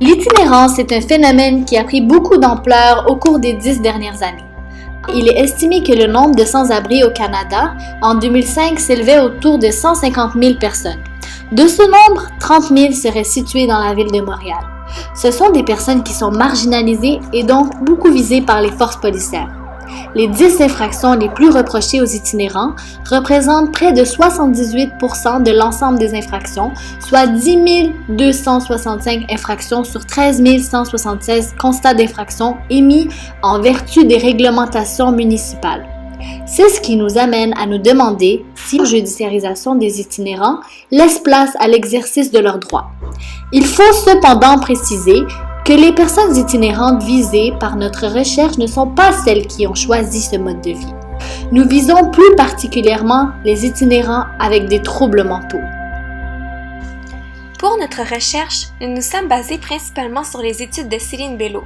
L'itinérance est un phénomène qui a pris beaucoup d'ampleur au cours des 10 dernières années. Il est estimé que le nombre de sans-abri au Canada en 2005 s'élevait autour de 150 000 personnes. De ce nombre, 30 000 seraient situés dans la ville de Montréal. Ce sont des personnes qui sont marginalisées et donc beaucoup visées par les forces policières. Les 10 infractions les plus reprochées aux itinérants représentent près de 78% de l'ensemble des infractions, soit 10 265 infractions sur 13 176 constats d'infraction émis en vertu des réglementations municipales. C'est ce qui nous amène à nous demander si la judiciarisation des itinérants laisse place à l'exercice de leurs droits. Il faut cependant préciser que les personnes itinérantes visées par notre recherche ne sont pas celles qui ont choisi ce mode de vie. Nous visons plus particulièrement les itinérants avec des troubles mentaux. Pour notre recherche, nous nous sommes basés principalement sur les études de Céline Bello.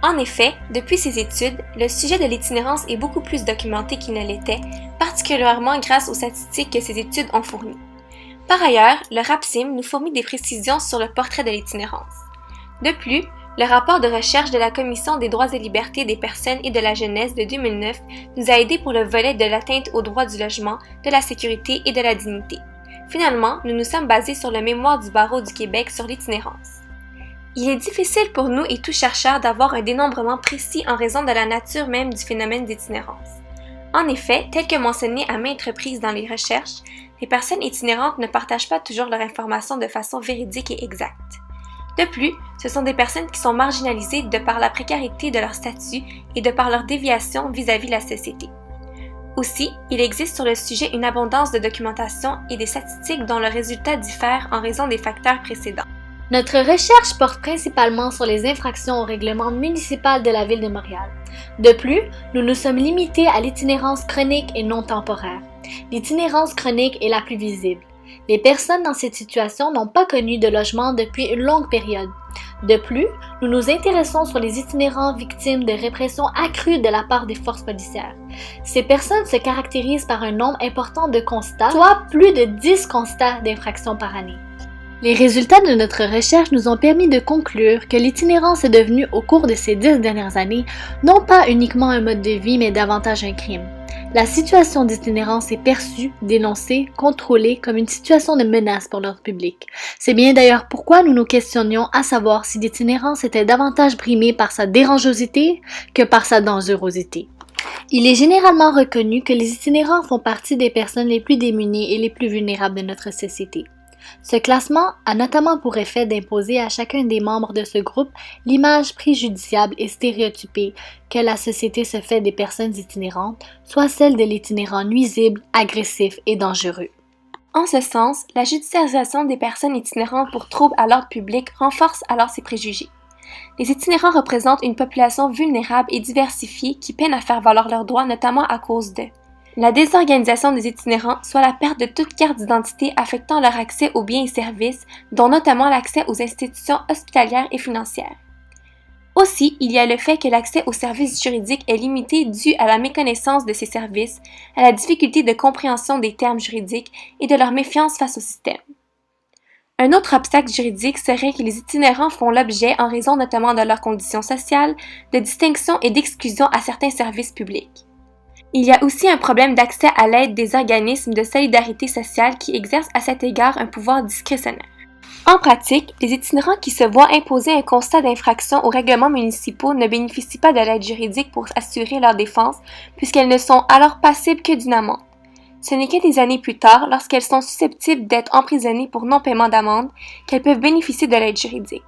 En effet, depuis ces études, le sujet de l'itinérance est beaucoup plus documenté qu'il ne l'était, particulièrement grâce aux statistiques que ces études ont fournies. Par ailleurs, le RAPSIM nous fournit des précisions sur le portrait de l'itinérance. De plus, le rapport de recherche de la Commission des droits et libertés des personnes et de la jeunesse de 2009 nous a aidés pour le volet de l'atteinte aux droits du logement, de la sécurité et de la dignité. Finalement, nous nous sommes basés sur le mémoire du Barreau du Québec sur l'itinérance. Il est difficile pour nous et tout chercheur d'avoir un dénombrement précis en raison de la nature même du phénomène d'itinérance. En effet, tel que mentionné à maintes reprises dans les recherches, les personnes itinérantes ne partagent pas toujours leur information de façon véridique et exacte. De plus, ce sont des personnes qui sont marginalisées de par la précarité de leur statut et de par leur déviation vis-à-vis de la société. Aussi, il existe sur le sujet une abondance de documentation et des statistiques dont le résultat diffère en raison des facteurs précédents. Notre recherche porte principalement sur les infractions au règlement municipal de la Ville de Montréal. De plus, nous nous sommes limités à l'itinérance chronique et non temporaire. L'itinérance chronique est la plus visible. Les personnes dans cette situation n'ont pas connu de logement depuis une longue période. De plus, nous nous intéressons sur les itinérants victimes de répression accrue de la part des forces policières. Ces personnes se caractérisent par un nombre important de constats, soit plus de 10 constats d'infraction par année. Les résultats de notre recherche nous ont permis de conclure que l'itinérance est devenue au cours de ces 10 dernières années non pas uniquement un mode de vie mais davantage un crime. La situation d'itinérance est perçue, dénoncée, contrôlée comme une situation de menace pour l'ordre public. C'est bien d'ailleurs pourquoi nous nous questionnions à savoir si l'itinérance était davantage brimée par sa dérangeosité que par sa dangerosité. Il est généralement reconnu que les itinérants font partie des personnes les plus démunies et les plus vulnérables de notre société. Ce classement a notamment pour effet d'imposer à chacun des membres de ce groupe l'image préjudiciable et stéréotypée que la société se fait des personnes itinérantes, soit celle de l'itinérant nuisible, agressif et dangereux. En ce sens, la judiciarisation des personnes itinérantes pour troubles à l'ordre public renforce alors ces préjugés. Les itinérants représentent une population vulnérable et diversifiée qui peine à faire valoir leurs droits, notamment à cause de la désorganisation des itinérants, soit la perte de toute carte d'identité affectant leur accès aux biens et services, dont notamment l'accès aux institutions hospitalières et financières. Aussi, il y a le fait que l'accès aux services juridiques est limité dû à la méconnaissance de ces services, à la difficulté de compréhension des termes juridiques et de leur méfiance face au système. Un autre obstacle juridique serait que les itinérants font l'objet, en raison notamment de leurs conditions sociales, de distinction et d'exclusion à certains services publics. Il y a aussi un problème d'accès à l'aide des organismes de solidarité sociale qui exercent à cet égard un pouvoir discrétionnaire. En pratique, les itinérants qui se voient imposer un constat d'infraction aux règlements municipaux ne bénéficient pas de l'aide juridique pour assurer leur défense puisqu'elles ne sont alors passibles que d'une amende. Ce n'est que des années plus tard, lorsqu'elles sont susceptibles d'être emprisonnées pour non-paiement d'amende, qu'elles peuvent bénéficier de l'aide juridique.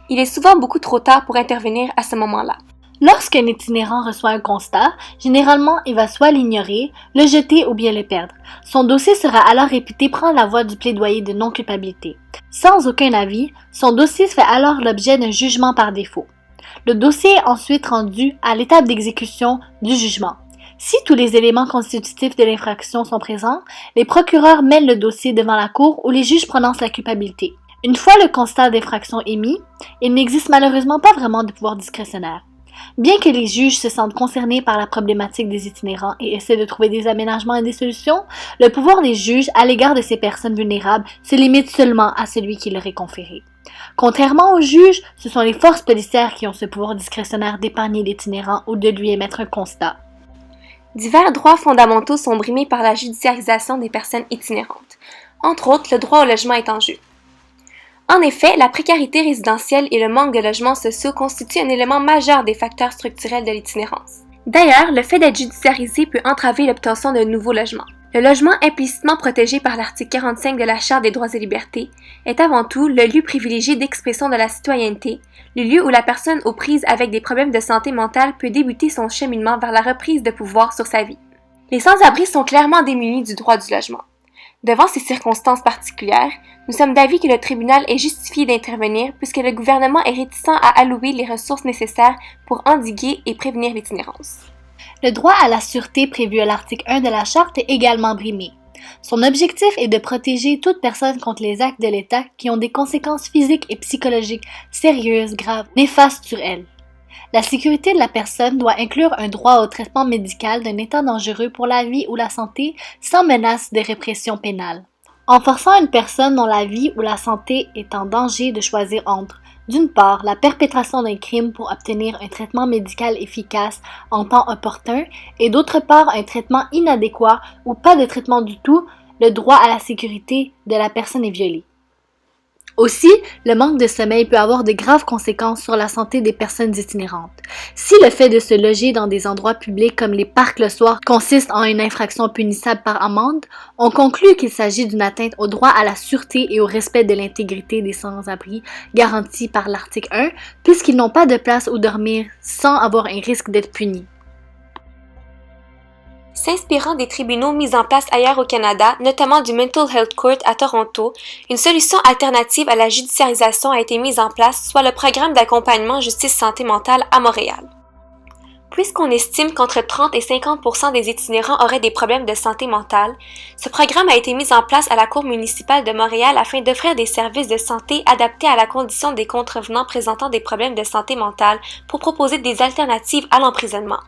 Il est souvent beaucoup trop tard pour intervenir à ce moment-là. Lorsqu'un itinérant reçoit un constat, généralement il va soit l'ignorer, le jeter ou bien le perdre. Son dossier sera alors réputé prendre la voie du plaidoyer de non-culpabilité. Sans aucun avis, son dossier fait alors l'objet d'un jugement par défaut. Le dossier est ensuite rendu à l'étape d'exécution du jugement. Si tous les éléments constitutifs de l'infraction sont présents, les procureurs mènent le dossier devant la cour où les juges prononcent la culpabilité. Une fois le constat d'infraction émis, il n'existe malheureusement pas vraiment de pouvoir discrétionnaire. Bien que les juges se sentent concernés par la problématique des itinérants et essaient de trouver des aménagements et des solutions, le pouvoir des juges à l'égard de ces personnes vulnérables se limite seulement à celui qui leur est conféré. Contrairement aux juges, ce sont les forces policières qui ont ce pouvoir discrétionnaire d'épargner l'itinérant ou de lui émettre un constat. Divers droits fondamentaux sont brimés par la judiciarisation des personnes itinérantes. Entre autres, le droit au logement est en jeu. En effet, la précarité résidentielle et le manque de logements sociaux constituent un élément majeur des facteurs structurels de l'itinérance. D'ailleurs, le fait d'être judiciarisé peut entraver l'obtention de nouveaux logements. Le logement implicitement protégé par l'article 45 de la Charte des droits et libertés est avant tout le lieu privilégié d'expression de la citoyenneté, le lieu où la personne aux prises avec des problèmes de santé mentale peut débuter son cheminement vers la reprise de pouvoir sur sa vie. Les sans-abri sont clairement démunis du droit du logement. Devant ces circonstances particulières, nous sommes d'avis que le tribunal est justifié d'intervenir puisque le gouvernement est réticent à allouer les ressources nécessaires pour endiguer et prévenir l'itinérance. Le droit à la sûreté prévu à l'article 1 de la Charte est également brimé. Son objectif est de protéger toute personne contre les actes de l'État qui ont des conséquences physiques et psychologiques sérieuses, graves, néfastes sur elle. La sécurité de la personne doit inclure un droit au traitement médical d'un état dangereux pour la vie ou la santé sans menace de répression pénale. En forçant une personne dont la vie ou la santé est en danger de choisir entre, d'une part, la perpétration d'un crime pour obtenir un traitement médical efficace en temps opportun et d'autre part un traitement inadéquat ou pas de traitement du tout, le droit à la sécurité de la personne est violé. Aussi, le manque de sommeil peut avoir de graves conséquences sur la santé des personnes itinérantes. Si le fait de se loger dans des endroits publics comme les parcs le soir consiste en une infraction punissable par amende, on conclut qu'il s'agit d'une atteinte au droit à la sûreté et au respect de l'intégrité des sans-abri garantis par l'article 1, puisqu'ils n'ont pas de place où dormir sans avoir un risque d'être punis. S'inspirant des tribunaux mis en place ailleurs au Canada, notamment du Mental Health Court à Toronto, une solution alternative à la judiciarisation a été mise en place, soit le programme d'accompagnement justice santé mentale à Montréal. Puisqu'on estime qu'entre 30 et 50% des itinérants auraient des problèmes de santé mentale, ce programme a été mis en place à la Cour municipale de Montréal afin d'offrir des services de santé adaptés à la condition des contrevenants présentant des problèmes de santé mentale pour proposer des alternatives à l'emprisonnement.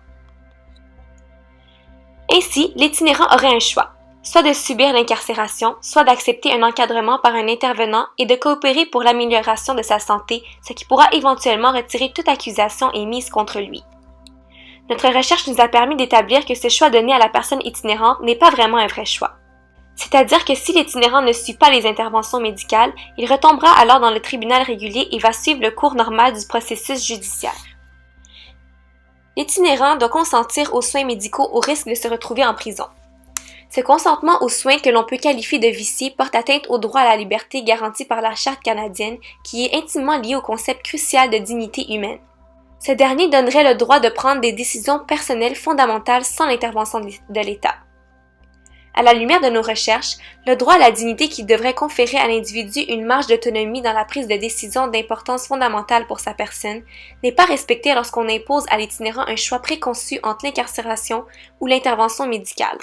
Ainsi, l'itinérant aurait un choix, soit de subir l'incarcération, soit d'accepter un encadrement par un intervenant et de coopérer pour l'amélioration de sa santé, ce qui pourra éventuellement retirer toute accusation émise contre lui. Notre recherche nous a permis d'établir que ce choix donné à la personne itinérante n'est pas vraiment un vrai choix. C'est-à-dire que si l'itinérant ne suit pas les interventions médicales, il retombera alors dans le tribunal régulier et va suivre le cours normal du processus judiciaire. L'itinérant doit consentir aux soins médicaux au risque de se retrouver en prison. Ce consentement aux soins que l'on peut qualifier de viciés porte atteinte au droit à la liberté garanti par la Charte canadienne qui est intimement lié au concept crucial de dignité humaine. Ce dernier donnerait le droit de prendre des décisions personnelles fondamentales sans l'intervention de l'État. À la lumière de nos recherches, le droit à la dignité qui devrait conférer à l'individu une marge d'autonomie dans la prise de décision d'importance fondamentale pour sa personne n'est pas respecté lorsqu'on impose à l'itinérant un choix préconçu entre l'incarcération ou l'intervention médicale.